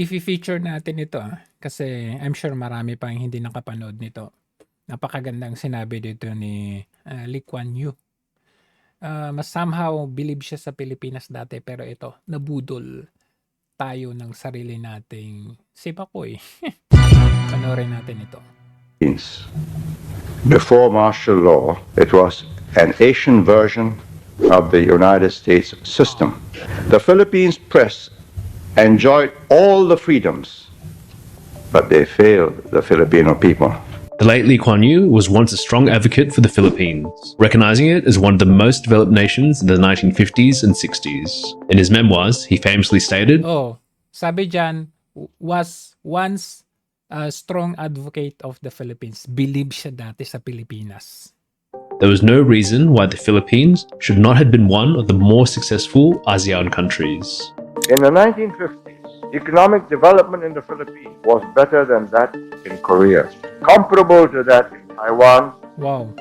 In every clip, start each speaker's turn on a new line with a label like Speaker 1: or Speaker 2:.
Speaker 1: Ifi-feature natin ito, kasi I'm sure marami pang hindi nakapanood nito. Napakagandang sinabi dito ni, Lee Kuan Yew. Mas somehow believe siya sa Pilipinas dati pero ito, nabudol tayo ng sarili nating sipakoy. Panoorin natin ito.
Speaker 2: Before martial law, it was an Asian version of the United States system. The Philippines press enjoyed all the freedoms, but they failed the Filipino people.
Speaker 3: The late Lee Kuan Yew was once a strong advocate for the Philippines, recognizing it as one of the most developed nations in the 1950s and 60s. In his memoirs, he famously stated,
Speaker 1: Sabi dyan, was once a strong advocate of the Philippines. Believe siya dati sa Pilipinas.
Speaker 3: there was no reason why the Philippines should not have been one of the more successful ASEAN countries.
Speaker 2: In the 1950s, economic development in the Philippines was better than that in Korea, comparable to that in Taiwan,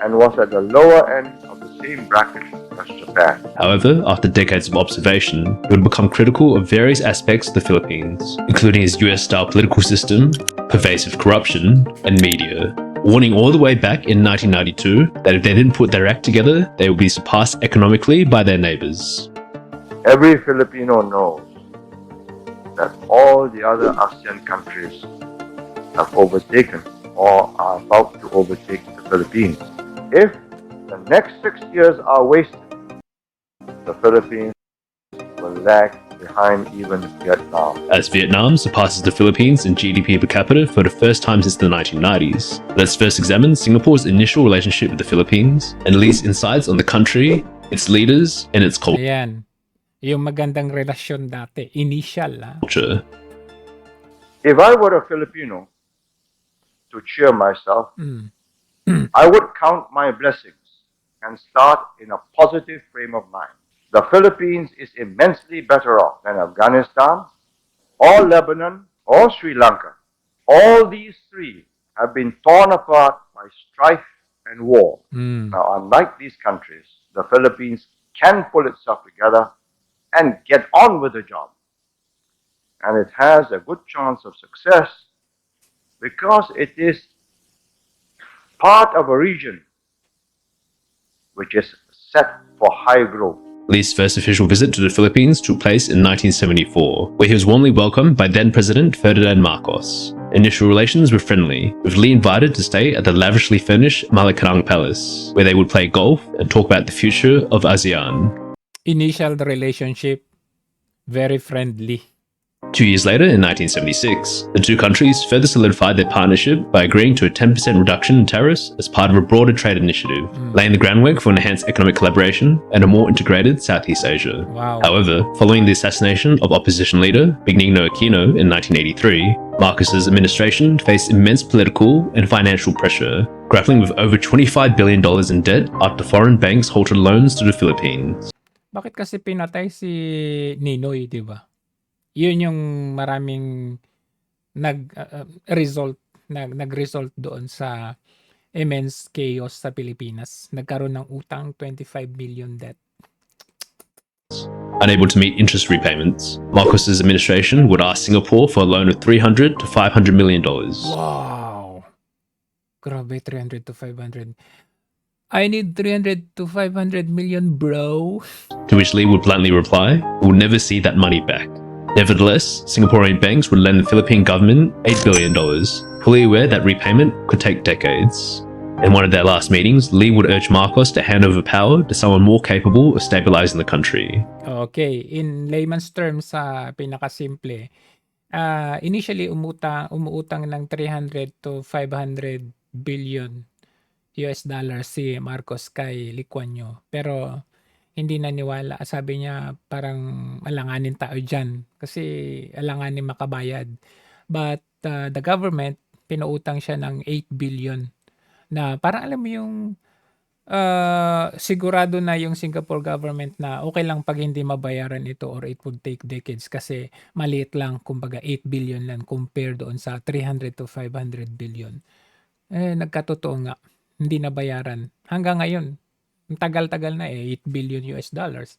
Speaker 2: and was at the lower end of the same bracket as Japan.
Speaker 3: However, after decades of observation, he would become critical of various aspects of the Philippines, including his US-style political system, pervasive corruption, and media, warning all the way back in 1992 that if they didn't put their act together, they would be surpassed economically by their neighbors.
Speaker 2: Every Filipino knows that all the other ASEAN countries have overtaken or are about to overtake the Philippines. If the next 6 years are wasted, the Philippines will lag behind even Vietnam.
Speaker 3: As Vietnam surpasses the Philippines in GDP per capita for the first time since the 1990s, let's first examine Singapore's initial relationship with the Philippines and Lee's insights on the country, its leaders, and its culture.
Speaker 1: Ayan. Yung magandang relasyon dati. Initial,
Speaker 2: If I were a Filipino to cheer myself, I would count my blessings and start in a positive frame of mind. The Philippines is immensely better off than Afghanistan, or Lebanon, or Sri Lanka. All these three have been torn apart by strife and war. Now, unlike these countries, the Philippines can pull itself together and get on with the job. And it has a good chance of success because it is part of a region which is set for high growth.
Speaker 3: Lee's first official visit to the Philippines took place in 1974, where he was warmly welcomed by then-President Ferdinand Marcos. Initial relations were friendly, with Lee invited to stay at the lavishly furnished Malacanang Palace, where they would play golf and talk about the future of ASEAN.
Speaker 1: Initial relationship, very friendly.
Speaker 3: 2 years later, in 1976, the two countries further solidified their partnership by agreeing to a 10% reduction in tariffs as part of a broader trade initiative, laying the groundwork for enhanced economic collaboration and a more integrated Southeast Asia. However, following the assassination of opposition leader Benigno Aquino in 1983, Marcos's administration faced immense political and financial pressure, grappling with over $25 billion in debt after foreign banks halted loans to the Philippines.
Speaker 1: Bakit kasi pinatay si Ninoy, di ba? Yun yung maraming nag-result doon sa immense chaos sa Pilipinas. Nagkaroon ng utang, 25 billion debt.
Speaker 3: Unable to meet interest repayments, Marcos's administration would ask Singapore for a loan of $300 to $500 million.
Speaker 1: Wow! Grabe, 300 to 500. I need 300 to 500 million, bro.
Speaker 3: To which Lee would bluntly reply, "We'll never see that money back." Nevertheless, Singaporean banks would lend the Philippine government $8 billion, fully aware that repayment could take decades. In one of their last meetings, Lee would urge Marcos to hand over power to someone more capable of stabilizing the country.
Speaker 1: Okay, in layman's terms, sa pinakasimple, initially umuutang ng 300 to 500 billion US dollars si Marcos kay Lee Kuan Yew. Pero hindi naniwala. Sabi niya parang alanganin tayo dyan kasi alanganin makabayad. But the government, pinuutang siya ng 8 billion na parang alam mo yung sigurado na yung Singapore government na okay lang pag hindi mabayaran ito or it would take decades kasi maliit lang, kumbaga 8 billion lang compared doon sa 300 to 500 billion. Nagkatotoo nga, hindi nabayaran. Hanggang ngayon, ang tagal-tagal na 8 billion US dollars.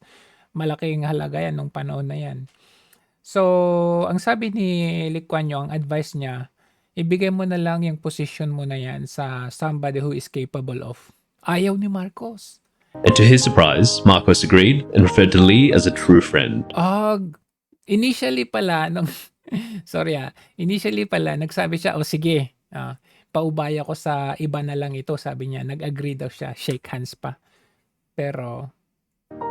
Speaker 1: Malaking halaga yan nung panahon na yan. So, ang sabi ni Lee Kuan Yew, ang advice niya, ibigay mo na lang yung position mo na yan sa somebody who is capable of. Ayaw ni Marcos.
Speaker 3: And to his surprise, Marcos agreed and referred to Lee as a true friend.
Speaker 1: Initially pala, initially pala, nagsabi siya, o sige, paubaya ko sa iba na lang ito, sabi niya. Nag-agree daw siya, shake hands pa. Pero,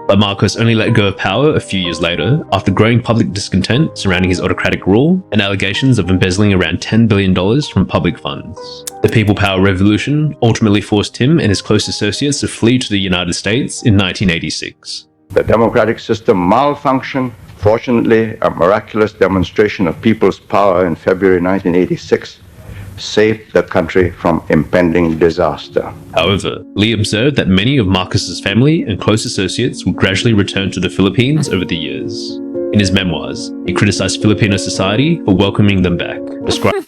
Speaker 3: But Marcos only let go of power a few years later after growing public discontent surrounding his autocratic rule and allegations of embezzling around $10 billion from public funds. The People Power Revolution ultimately forced him and his close associates to flee to the United States in 1986.
Speaker 2: The democratic system malfunctioned. Fortunately, a miraculous demonstration of people's power in February 1986 saved the country from impending disaster.
Speaker 3: However, Lee observed that many of Marcos's family and close associates would gradually return to the Philippines over the years. In his memoirs, he criticized Filipino society for welcoming them back, describing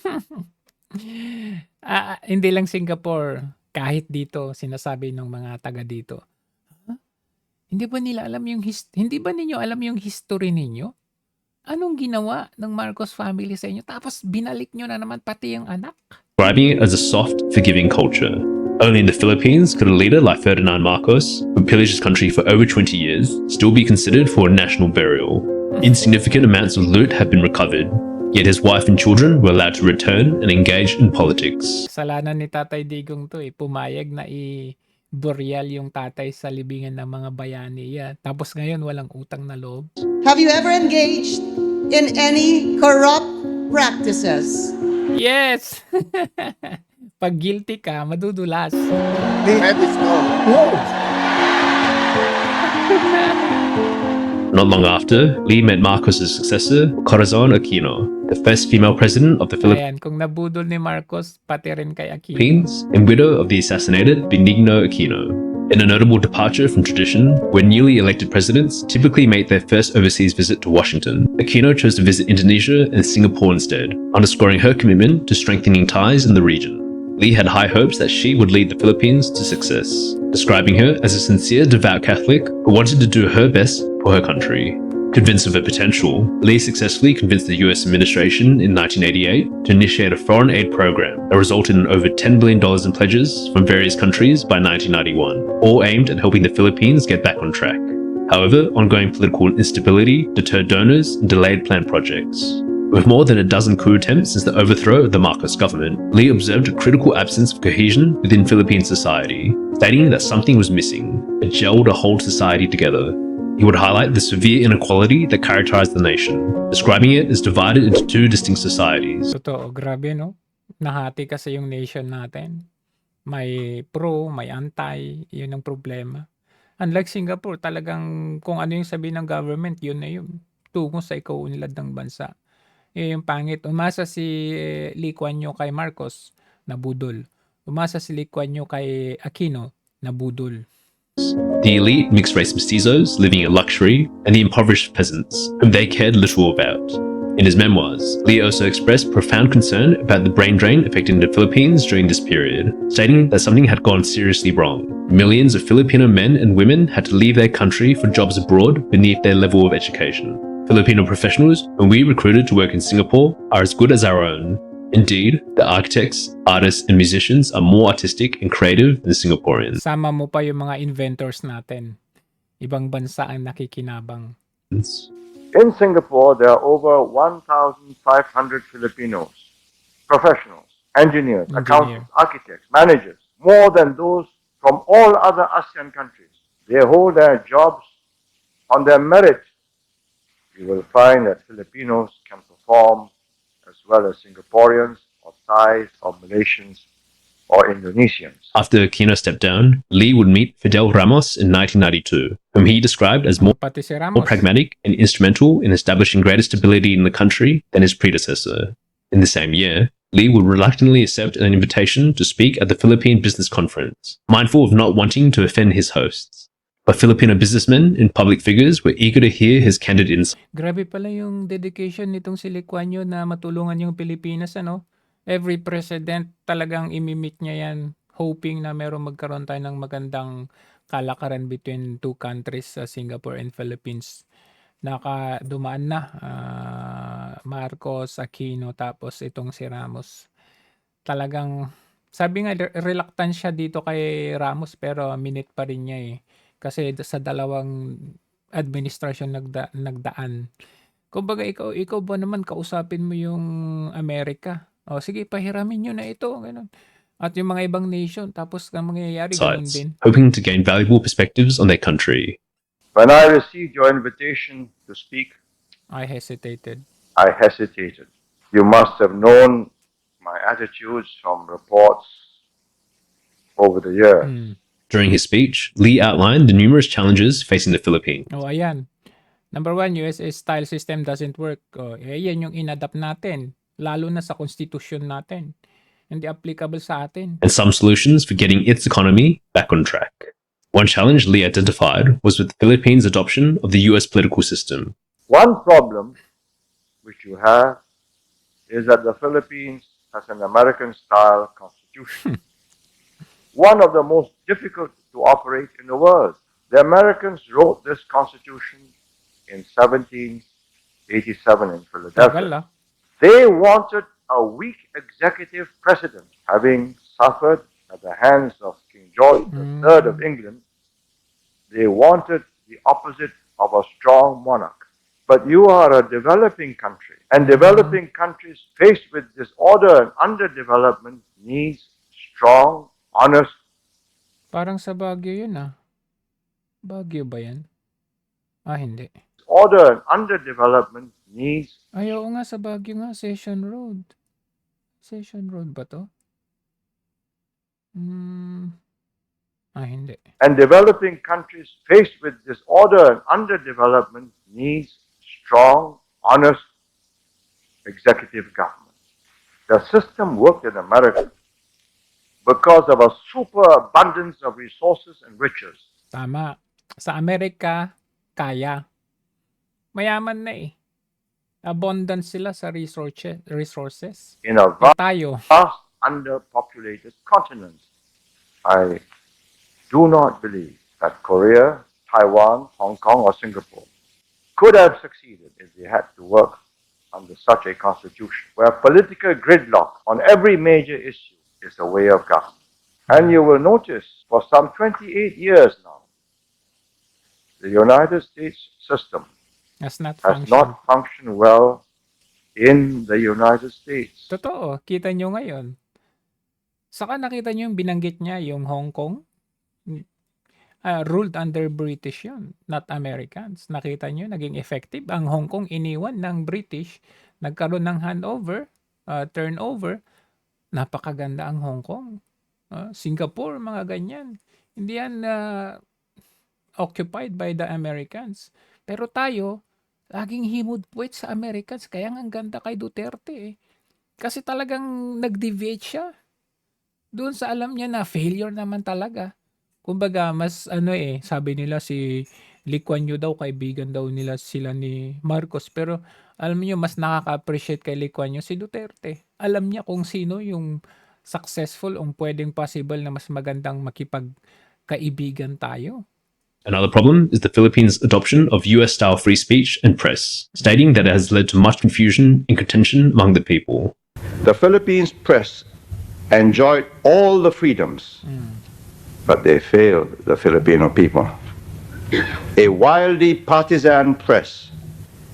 Speaker 1: hindi lang Singapore, kahit dito, sinasabi ng mga taga dito. Hindi ba ninyo alam yung history ninyo? Anong ginawa ng Marcos family sa inyo? Tapos binalik nyo na naman pati yung anak.
Speaker 3: it as a soft, forgiving culture. Only in the Philippines could a leader like Ferdinand Marcos, who pillaged his country for over 20 years, still be considered for a national burial. Insignificant amounts of loot have been recovered, yet his wife and children were allowed to return and engage in politics.
Speaker 1: Kasalanan ni Tatay Digong to pumayag na i-burial yung tatay sa libingan ng mga bayani. Tapos ngayon walang utang na loob.
Speaker 4: Have you ever engaged in any corrupt practices?
Speaker 1: Yes! Pag guilty ka, madudulas.
Speaker 3: Not long after, Lee met Marcos's successor, Corazon Aquino, the first female president of the
Speaker 1: Ayan, kung nabudol ni Marcos, pati rin kay Aquino.
Speaker 3: Philippines and widow of the assassinated Benigno Aquino. In a notable departure from tradition, where newly elected presidents typically make their first overseas visit to Washington, Aquino chose to visit Indonesia and Singapore instead, underscoring her commitment to strengthening ties in the region. Lee had high hopes that she would lead the Philippines to success, describing her as a sincere, devout Catholic who wanted to do her best for her country. Convinced of her potential, Lee successfully convinced the US administration in 1988 to initiate a foreign aid program that resulted in over $10 billion in pledges from various countries by 1991, all aimed at helping the Philippines get back on track. However, ongoing political instability deterred donors and delayed planned projects. With more than a dozen coup attempts since the overthrow of the Marcos government, Lee observed a critical absence of cohesion within Philippine society, stating that something was missing, a gel to hold society together. He would highlight the severe inequality that characterized the nation, describing it as divided into two distinct societies.
Speaker 1: Totoo, grabe no? Nahati kasi yung nation natin. May pro, may anti, yun ang problema. Unlike Singapore, talagang kung ano yung sabihin ng government, yun na yun. Tungo sa ikaunlad ng bansa. Yung pangit. Umasa si Lee Kuan Yew kay Marcos, nabudol. Umasa si Lee Kuan Yew kay Aquino, nabudol.
Speaker 3: The elite mixed-race mestizos living in luxury, and the impoverished peasants, whom they cared little about. In his memoirs, Lee also expressed profound concern about the brain drain affecting the Philippines during this period, stating that something had gone seriously wrong. Millions of Filipino men and women had to leave their country for jobs abroad beneath their level of education. Filipino professionals whom we recruited to work in Singapore are as good as our own. Indeed, the architects, artists, and musicians are more artistic and creative than Singaporeans.
Speaker 1: Sama mo pa yung mga inventors natin. Ibang bansa ang nakikinabang.
Speaker 2: In Singapore, there are over 1,500 Filipinos, professionals, engineers, accountants, architects, managers, more than those from all other ASEAN countries. They hold their jobs on their merit. You will find that Filipinos can perform as well as Singaporeans or Thais or Malaysians or Indonesians.
Speaker 3: After Aquino stepped down, Lee would meet Fidel Ramos in 1992, whom he described as more
Speaker 1: Pati si Ramos.
Speaker 3: pragmatic and instrumental in establishing greater stability in the country than his predecessor. In the same year, Lee would reluctantly accept an invitation to speak at the Philippine Business Conference, mindful of not wanting to offend his hosts. But Filipino businessmen and public figures were eager to hear his candid insight.
Speaker 1: Grabe pala yung dedication nitong si Lee Kuan Yew na matulungan yung Pilipinas, ano? Every president talagang imimit niya yan, hoping na magkaroon tayo ng magandang kalakaran between two countries, Singapore and Philippines. dumaan na, Marcos, Aquino, tapos itong si Ramos. Talagang sabi nga reluctant siya dito kay Ramos pero minute pa rin niya, eh. Kasi sa dalawang administrasyon nagdaan. Kumbaga ikaw ba naman kausapin mo yung Amerika, "O sige pahiramin niyo na ito," gano'n. At yung mga ibang nation tapos ang mangyayari gano'n
Speaker 3: Sides,
Speaker 1: din.
Speaker 3: hoping to gain valuable perspectives on their country.
Speaker 2: When I received your invitation to speak,
Speaker 1: I hesitated.
Speaker 2: I hesitated. You must have known my attitudes from reports over the years.
Speaker 3: During his speech, Lee outlined the numerous challenges facing the Philippines.
Speaker 1: Oh, ayan. Number 1, USA-style system doesn't work. Oh, yan yung inadapt natin. Lalo na sa konstitusyon natin. Hindi applicable sa atin.
Speaker 3: And some solutions for getting its economy back on track. One challenge Lee identified was with the Philippines' adoption of the US political system.
Speaker 2: One problem which you have is that the Philippines has an American-style constitution. One of the most difficult to operate in the world. The Americans wrote this constitution in 1787 in Philadelphia.
Speaker 1: Tagal, ah.
Speaker 2: They wanted a weak executive president, having suffered at the hands of King George III of England. They wanted the opposite of a strong monarch. But you are a developing country, and developing countries faced with disorder and underdevelopment needs strong, honest.
Speaker 1: Parang sa Baguio yun, ah. Baguio ba yan? Hindi.
Speaker 2: Order and underdevelopment needs.
Speaker 1: Ay, oo nga, sa Baguio nga, Session Road. Session Road ba to? Hindi.
Speaker 2: And developing countries faced with disorder and underdevelopment needs strong, honest executive government. The system worked in America because of a superabundance of resources and riches.
Speaker 1: Tama. Sa Amerika, kaya. Mayaman na eh. Abundant sila sa resources.
Speaker 2: In a
Speaker 1: Tayo.
Speaker 2: vast, underpopulated continent. I do not believe that Korea, Taiwan, Hong Kong, or Singapore could have succeeded if they had to work under such a constitution, where political gridlock on every major issue is the way of government. And you will notice for some 28 years now, the United States system
Speaker 1: Has not
Speaker 2: has
Speaker 1: functioned.
Speaker 2: not functioned well in the United States.
Speaker 1: Totoo. Kita nyo ngayon. Saka nakita nyo yung binanggit niya, yung Hong Kong. Ruled under British yun, not Americans. Nakita nyo, naging effective. Ang Hong Kong iniwan ng British. Nagkaroon ng handover, turnover. Napakaganda ang Hong Kong. Singapore, mga ganyan. Hindi yan occupied by the Americans. Pero tayo, laging himod-puwet sa Americans. Kaya nga ang ganda kay Duterte eh. Kasi talagang nag-deviate siya. Doon sa alam niya na failure naman talaga. Kumbaga, mas sabi nila si Lee Kuan Yew daw, kaibigan daw nila sila ni Marcos. Pero alam niyo, mas nakaka-appreciate kay Lee Kuan Yew si Duterte. Alam niya kung sino yung successful o pwedeng possible na mas magandang makipagkaibigan tayo.
Speaker 3: Another problem is the Philippines' adoption of US-style free speech and press, stating that it has led to much confusion and contention among the people.
Speaker 2: The Philippines press enjoyed all the freedoms, but they failed the Filipino people. A wildly partisan press.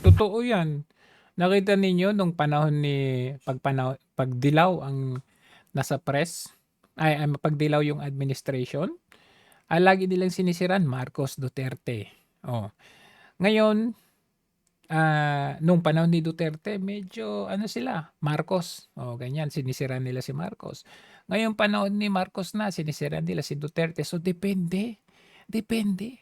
Speaker 1: Totoo yan. Nakita ninyo nung panahon ni pagdilaw ang nasa press, pagdilaw yung administration, lagi nilang sinisiran Marcos, Duterte. Ngayon, nung panahon ni Duterte, medyo sila, Marcos. Ganyan, sinisiran nila si Marcos. Ngayon panahon ni Marcos na, sinisiran nila si Duterte. So depende.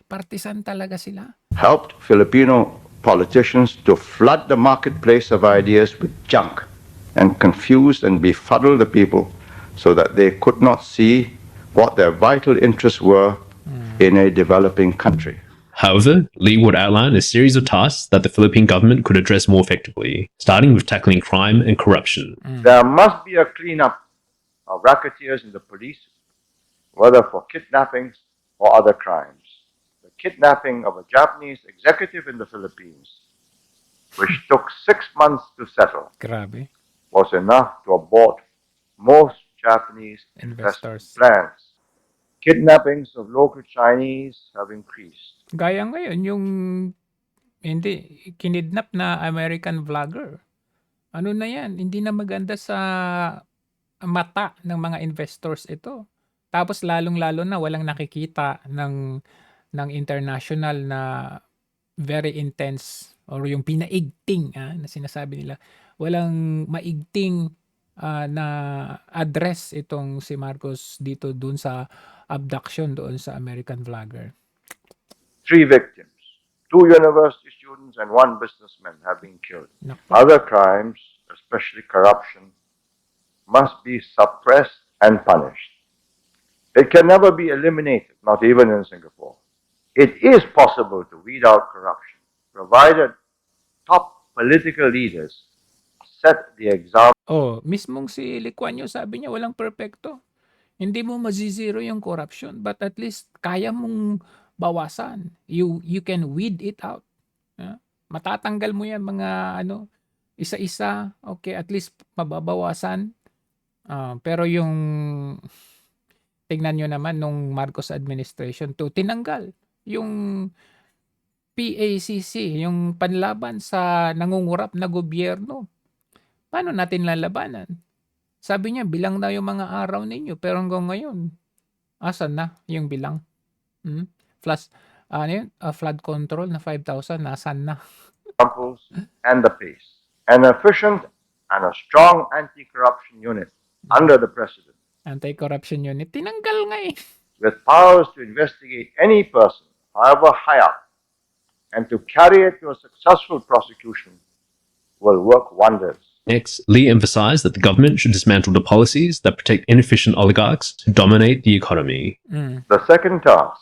Speaker 1: Partisan talaga sila.
Speaker 2: Helped Filipino politicians to flood the marketplace of ideas with junk and confuse and befuddle the people so that they could not see what their vital interests were in a developing country.
Speaker 3: However, Lee would outline a series of tasks that the Philippine government could address more effectively, starting with tackling crime and corruption.
Speaker 2: There must be a cleanup of racketeers in the police, whether for kidnappings or other crimes. The kidnapping of a Japanese executive in the Philippines, which took 6 months to settle,
Speaker 1: Grabe.
Speaker 2: was enough to abort most Japanese investment
Speaker 1: Investors.
Speaker 2: plans. Kidnappings of local Chinese have increased.
Speaker 1: Gaya ngayon, yung kinidnap na American vlogger. Ano na yan? Hindi na maganda sa mata ng mga investors ito. Tapos lalong-lalo na walang nakikita ng international na very intense or yung pinaigting na sinasabi nila. Walang maigting na address itong si Marcos dito dun sa abduction doon sa American vlogger.
Speaker 2: 3 victims, 2 university students and 1 businessman have been killed.
Speaker 1: Naku.
Speaker 2: Other crimes, especially corruption, must be suppressed and punished. It can never be eliminated, not even in Singapore. It is possible to weed out corruption, provided top political leaders set the example.
Speaker 1: Mismong si Lee Kuan Yew sabi niya walang perpekto. Hindi mo mazizero yung corruption, but at least kaya mong bawasan. You can weed it out. Matatanggal mo yan mga isa-isa. Okay, at least mababawasan. Pero yung tingnan nyo naman nung Marcos administration tinanggal yung PACC, yung panlaban sa nangungurap na gobyerno. Paano natin lalabanan? Sabi niya, bilang na yung mga araw ninyo. Pero hanggang ngayon, asan na yung bilang? Flood control na 5,000, nasan na?
Speaker 2: And the pace. An efficient and a strong anti-corruption unit under the President,
Speaker 1: Anti-corruption unit, tinanggal nga eh.
Speaker 2: with powers to investigate any person, however high up, and to carry it to a successful prosecution, will work wonders.
Speaker 3: Next, Lee emphasized that the government should dismantle the policies that protect inefficient oligarchs who dominate the economy.
Speaker 2: The second task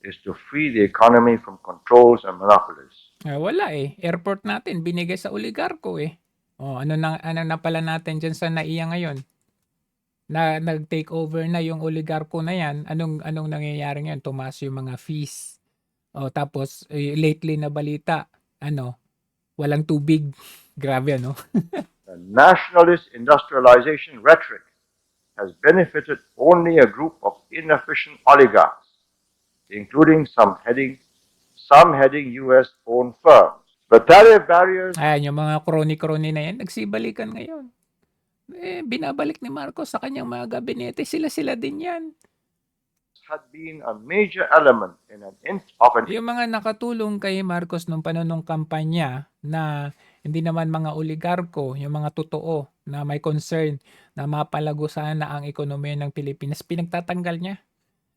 Speaker 2: is to free the economy from controls and monopolies.
Speaker 1: Wala eh. Airport natin, binigay sa oligarko eh. Ano na pala natin dyan sa NAIA ngayon? Na nag-take over na yung oligarko na yan. Anong nangyayari ngayon? Tumaas yung mga fees. Tapos, lately na balita, walang tubig. Grabe,
Speaker 2: The nationalist industrialization rhetoric has benefited only a group of inefficient oligarchs, including some heading US-owned firms. The tariff barriers
Speaker 1: Ayan, yung mga kroni-kroni na yan, nagsibalikan ngayon. Binabalik ni Marcos sa kanyang mga gabinete. Sila din yan.
Speaker 2: had been a major element in
Speaker 1: Yung mga nakatulong kay Marcos nung panahon ng kampanya na hindi naman mga oligarko, yung mga totoo na may concern na mapalago sana ang ekonomiya ng Pilipinas, pinagtatanggal niya.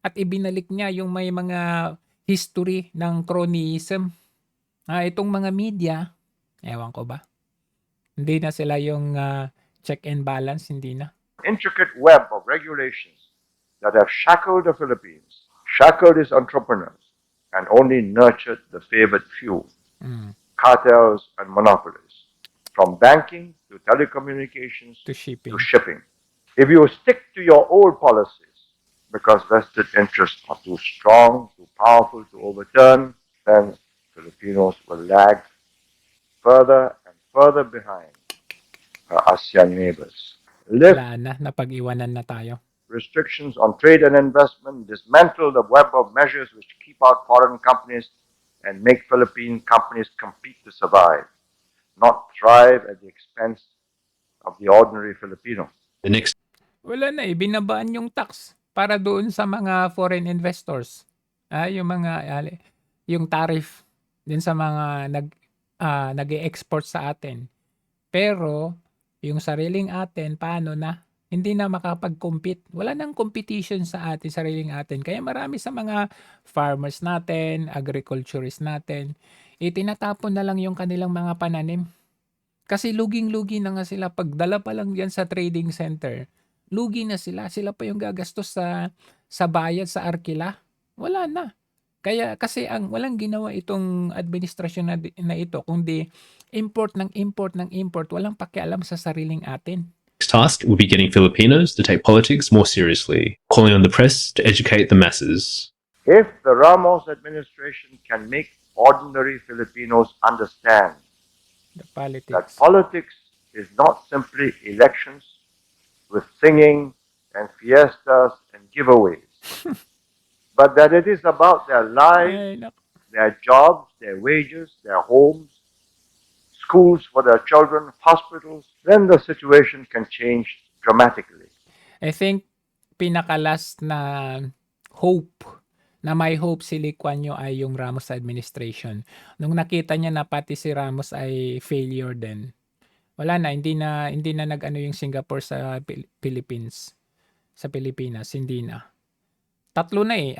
Speaker 1: At ibinalik niya yung may mga history ng cronyism. Itong mga media, ewan ko ba, hindi na sila yung check and balance, hindi na.
Speaker 2: intricate web of regulations that have shackled the Philippines, shackled its entrepreneurs, and only nurtured the favored few, cartels and monopolies, from banking to telecommunications
Speaker 1: To shipping.
Speaker 2: to shipping. If you stick to your old policies because vested interests are too strong, too powerful to overturn, then Filipinos will lag further and further behind our ASEAN neighbors. Lift
Speaker 1: Wala na, napag-iwanan na tayo.
Speaker 2: restrictions on trade and investment, dismantle the web of measures which keep out foreign companies and make Philippine companies compete to survive, not thrive at the expense of the ordinary Filipino.
Speaker 3: The next
Speaker 1: Wala na, binabaan yung tax para doon sa mga foreign investors. Yung tariff din sa mga nag-e-export sa atin. Pero yung sariling atin, paano na? Hindi na makapag-compete. Wala nang competition sa atin, sariling atin. Kaya marami sa mga farmers natin, agriculturists natin, tinatapon na lang yung kanilang mga pananim. Kasi luging-lugi na nga sila. Pagdala pa lang yan sa trading center, lugi na sila. Sila pa yung gagastos sa bayad, sa arkila. Wala na. Kaya kasi ang walang ginawa itong administrasyon na ito, kundi import, walang pakialam sa sariling atin.
Speaker 3: next task will be getting Filipinos to take politics more seriously, calling on the press to educate the masses.
Speaker 2: If the Ramos administration can make ordinary Filipinos understand
Speaker 1: The
Speaker 2: that
Speaker 1: politics.
Speaker 2: politics is not simply elections with singing and fiestas and giveaways, but that it is about their lives,
Speaker 1: Ay, nak-
Speaker 2: their jobs, their wages, their homes, schools for their children, hospitals, then the situation can change dramatically.
Speaker 1: I think pinaka-last na hope, na may hope si Lee Kuan Yew ay yung Ramos administration. Nung nakita niya na pati si Ramos ay failure din, wala na, hindi na nag-ano yung Singapore sa Philippines, sa Pilipinas, hindi na. Tatlo na eh,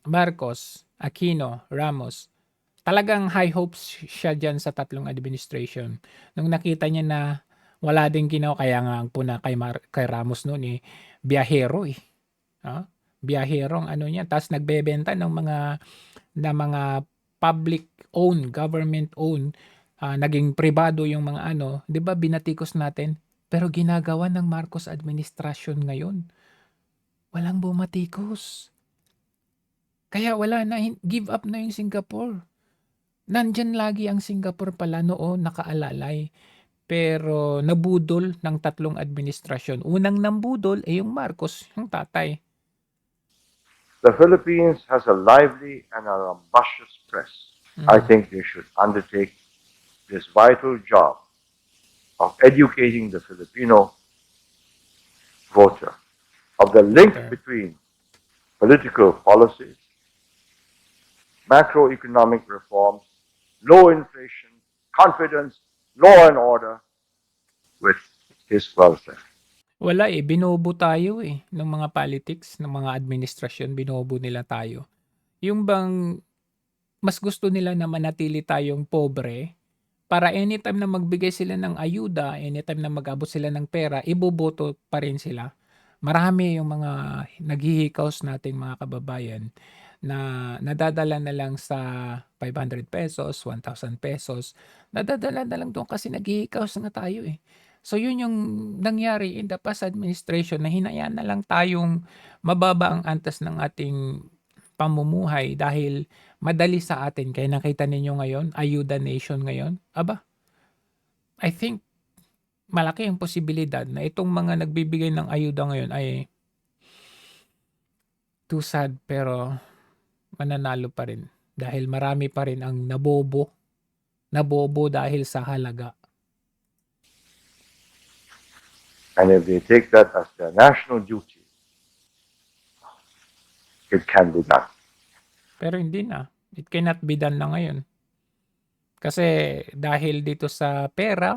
Speaker 1: Marcos, Aquino, Ramos. Talagang high hopes siya dyan sa tatlong administration. Nung nakita niya na wala din ginawa, kaya nga ang puna kay Ramos noon eh, biyahero eh. Biyahero ang ano niya. Tapos nagbebenta ng mga public owned, government owned, naging pribado yung mga ano. 'Di ba binatikos natin? Pero ginagawa ng Marcos administration ngayon. Walang bumatikos. Kaya wala na, give up na yung Singapore. Nandyan lagi ang Singapore pala noon, nakaalalay. Pero nabudol ng tatlong administrasyon. Unang nambudol ay yung Marcos, yung tatay.
Speaker 2: The Philippines has a lively and an ambitious press. I think they should undertake this vital job of educating the Filipino voter of the link between political policies, macroeconomic reforms, low inflation, confidence, law and order with his welfare.
Speaker 1: Wala eh, binobo tayo eh, ng mga politics, ng mga administrasyon, binobo nila tayo. Yung bang mas gusto nila na manatili tayong pobre, para anytime na magbigay sila ng ayuda, anytime na mag-abot sila ng pera, iboboto pa rin sila. Marami yung mga naghihikaos nating mga kababayan na nadadala na lang sa 500 pesos, 1,000 pesos. Nadadala na lang doon kasi naghihikaos na tayo eh. So yun yung nangyari in the past administration na hinayaan na lang tayong mababa ang antas ng ating pamumuhay dahil madali sa atin. Kaya nakita ninyo ngayon, ayuda nation ngayon. Aba, I think malaki ang posibilidad na itong mga nagbibigay ng ayuda ngayon ay too sad pero mananalo pa rin. Dahil marami pa rin ang nabobo dahil sa halaga.
Speaker 2: And if they take that as their national duty, it can be done.
Speaker 1: Pero hindi na. It cannot be done na ngayon. Kasi dahil dito sa pera,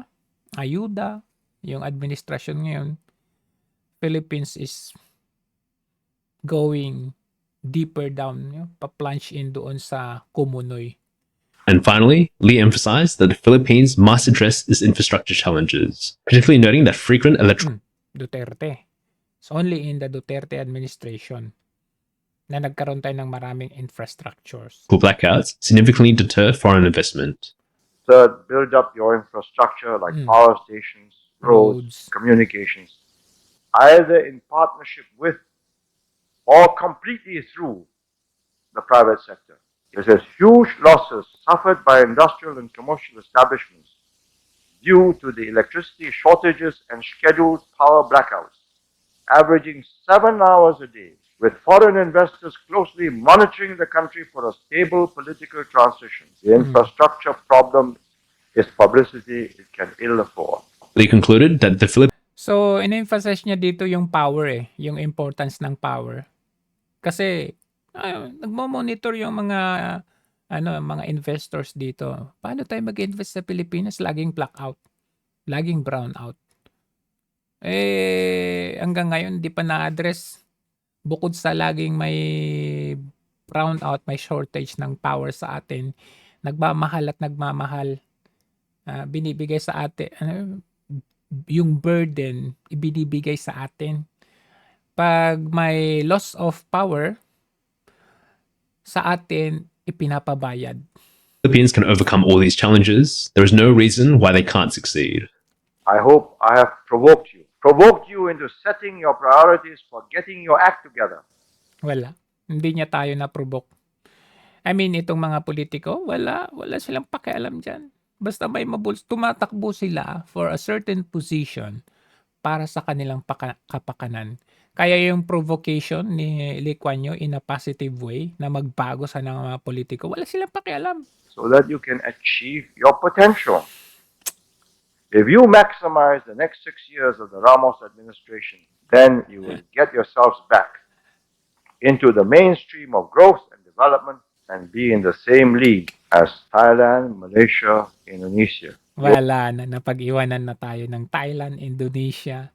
Speaker 1: ayuda, yung administrasyon ngayon, Philippines is going deeper down, pa-plunge in doon sa kumunoy.
Speaker 3: And finally, Lee emphasized that the Philippines must address its infrastructure challenges, particularly noting that frequent electrical
Speaker 1: Duterte. It's only in the Duterte administration na nagkaroon tayo ng maraming infrastructures.
Speaker 3: blackouts significantly deter foreign investment.
Speaker 2: Third, build up your infrastructure like power stations, roads, communications, either in partnership with or completely through the private sector. There's huge losses suffered by industrial and commercial establishments due to the electricity shortages and scheduled power blackouts, averaging 7 hours a day, with foreign investors closely monitoring the country for a stable political transition. The infrastructure problem is publicity it can ill afford.
Speaker 3: Lee concluded that the Philippines
Speaker 1: So, in-emphasize niya dito yung power yung importance ng power. Kasi, nagmo-monitor yung mga investors dito. Paano tayo mag-invest sa Pilipinas? Laging blackout. Laging brownout. Hanggang ngayon, di pa na-address. Bukod sa laging may brownout, may shortage ng power sa atin. Nagmamahal at nagmamahal. Binibigay sa atin, yung burden, ibinibigay sa atin. Pag may loss of power, sa atin, ipinapabayad.
Speaker 3: Philippines can overcome all these challenges, there is no reason why they can't succeed.
Speaker 2: I hope I have provoked you into setting your priorities for getting your act together.
Speaker 1: Wala. Hindi niya tayo na-provoke. I mean, itong mga politiko, wala silang pakialam diyan. Basta may tumatakbo sila for a certain position para sa kanilang kapakanan. Kaya yung provocation ni Lee Kuan Yew in a positive way na magbago sa mga politiko, wala silang pakialam.
Speaker 2: so that you can achieve your potential. If you maximize the next 6 years of the Ramos administration, then you will get yourselves back into the mainstream of growth and development and be in the same league as Thailand, Malaysia, Indonesia.
Speaker 1: Wala na, napag-iwanan na tayo ng Thailand, Indonesia.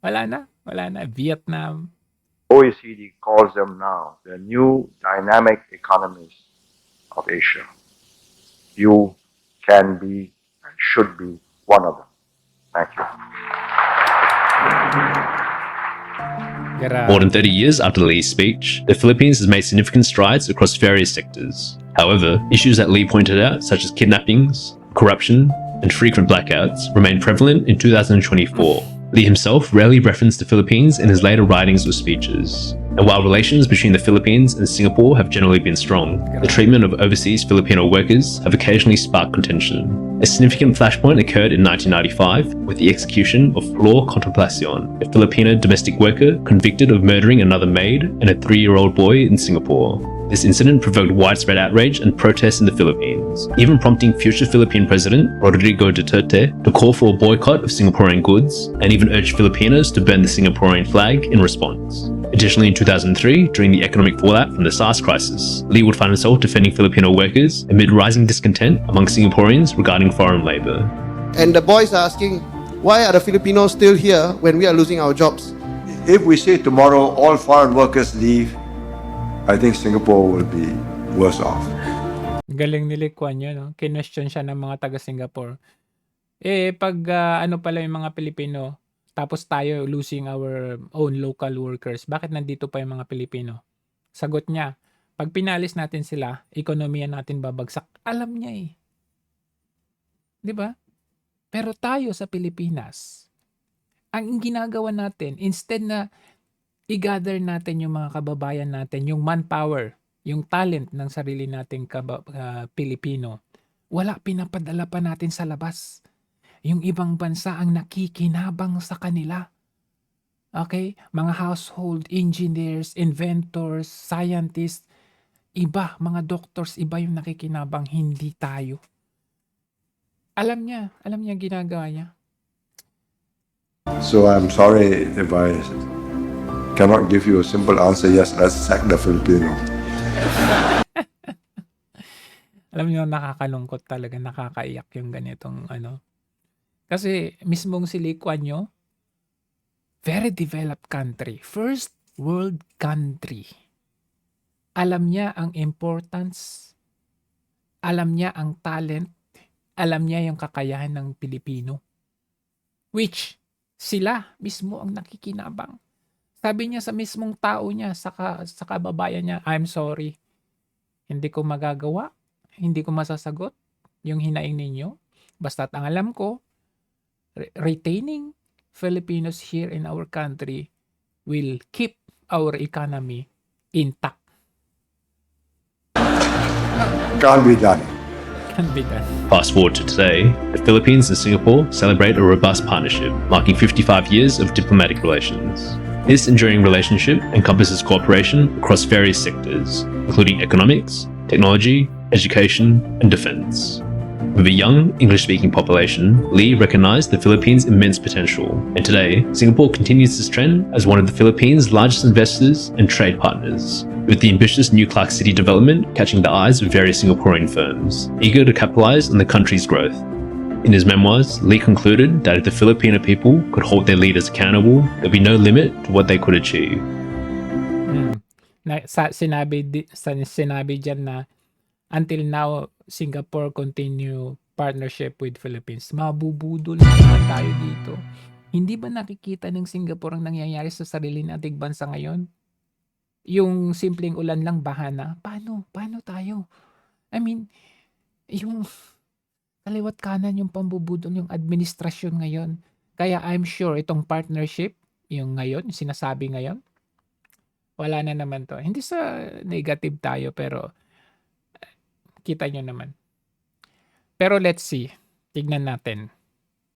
Speaker 1: Wala na. Vietnam.
Speaker 2: OECD calls them now the new dynamic economies of Asia. You can be and should be one of them. Thank you.
Speaker 3: More than 30 years after Lee's speech, the Philippines has made significant strides across various sectors. However, issues that Lee pointed out, such as kidnappings, corruption, and frequent blackouts, remain prevalent in 2024. Lee himself rarely referenced the Philippines in his later writings or speeches. And while relations between the Philippines and Singapore have generally been strong, the treatment of overseas Filipino workers have occasionally sparked contention. A significant flashpoint occurred in 1995 with the execution of Flor Contemplacion, a Filipino domestic worker convicted of murdering another maid and a 3-year-old boy in Singapore. This incident provoked widespread outrage and protests in the Philippines, even prompting future Philippine President Rodrigo Duterte to call for a boycott of Singaporean goods and even urge Filipinos to burn the Singaporean flag in response. Additionally, in 2003, during the economic fallout from the SARS crisis, Lee would find himself defending Filipino workers amid rising discontent among Singaporeans regarding foreign labor.
Speaker 5: And the boys are asking, why are the Filipinos still here when we are losing our jobs?
Speaker 6: If we say tomorrow all foreign workers leave, I think Singapore will be worse off.
Speaker 1: Galing ni Lee Kuan Yew, no? Kinwestiyon siya ng mga taga-Singapore. Pag ano pala yung mga Pilipino, tapos tayo losing our own local workers, bakit nandito pa yung mga Pilipino? Sagot niya, pag pinalis natin sila, ekonomiya natin babagsak. Alam niya eh. 'Di ba? Pero tayo sa Pilipinas, ang ginagawa natin, instead na i-gather natin yung mga kababayan natin, yung manpower, yung talent ng sarili nating Pilipino, wala, pinapadala pa natin sa labas. Yung ibang bansa ang nakikinabang sa kanila. Okay? Mga household engineers, inventors, scientists, iba, mga doctors, iba yung nakikinabang, hindi tayo. Alam niya ginagawa niya.
Speaker 6: So I'm sorry if I cannot give you a simple answer, yes, let's sack the Filipino.
Speaker 1: Alam niyo, nakakalungkot talaga, nakakaiyak yung ganitong ano. Kasi mismong si Lee Kuan Yew, very developed country, first world country. Alam niya ang importance, alam niya ang talent, alam niya yung kakayahan ng Pilipino. Which sila mismo ang nakikinabang. Sabi niya sa mismong tao niya, sa kababayan niya, I'm sorry. Hindi ko magagawa, hindi ko masasagot yung hinaing ninyo. Basta't ang alam ko, retaining Filipinos here in our country will keep our economy intact.
Speaker 6: Can't be done.
Speaker 1: Can be done.
Speaker 3: Fast forward to today, the Philippines and Singapore celebrate a robust partnership, marking 55 years of diplomatic relations. This enduring relationship encompasses cooperation across various sectors, including economics, technology, education, and defense. With a young English-speaking population, Lee recognized the Philippines' immense potential, and today, Singapore continues this trend as one of the Philippines' largest investors and trade partners, with the ambitious New Clark City development catching the eyes of various Singaporean firms, eager to capitalize on the country's growth. In his memoirs, Lee concluded that if the Filipino people could hold their leaders accountable, there'd be no limit to what they could achieve.
Speaker 1: Sinabi dyan na until now, Singapore continue partnership with Philippines. Mabubudol naman tayo dito. Hindi ba nakikita ng Singapore ang nangyayari sa sarili nating bansa ngayon? Yung simpleng ulan lang, bahana. Paano tayo? I mean, yung kaliwat kanan yung pambubudol, yung administrasyon ngayon. Kaya I'm sure itong partnership, yung ngayon, yung sinasabi ngayon, Wala na naman 'to. Hindi sa negative tayo pero kita niyo naman. Pero let's see, tignan natin.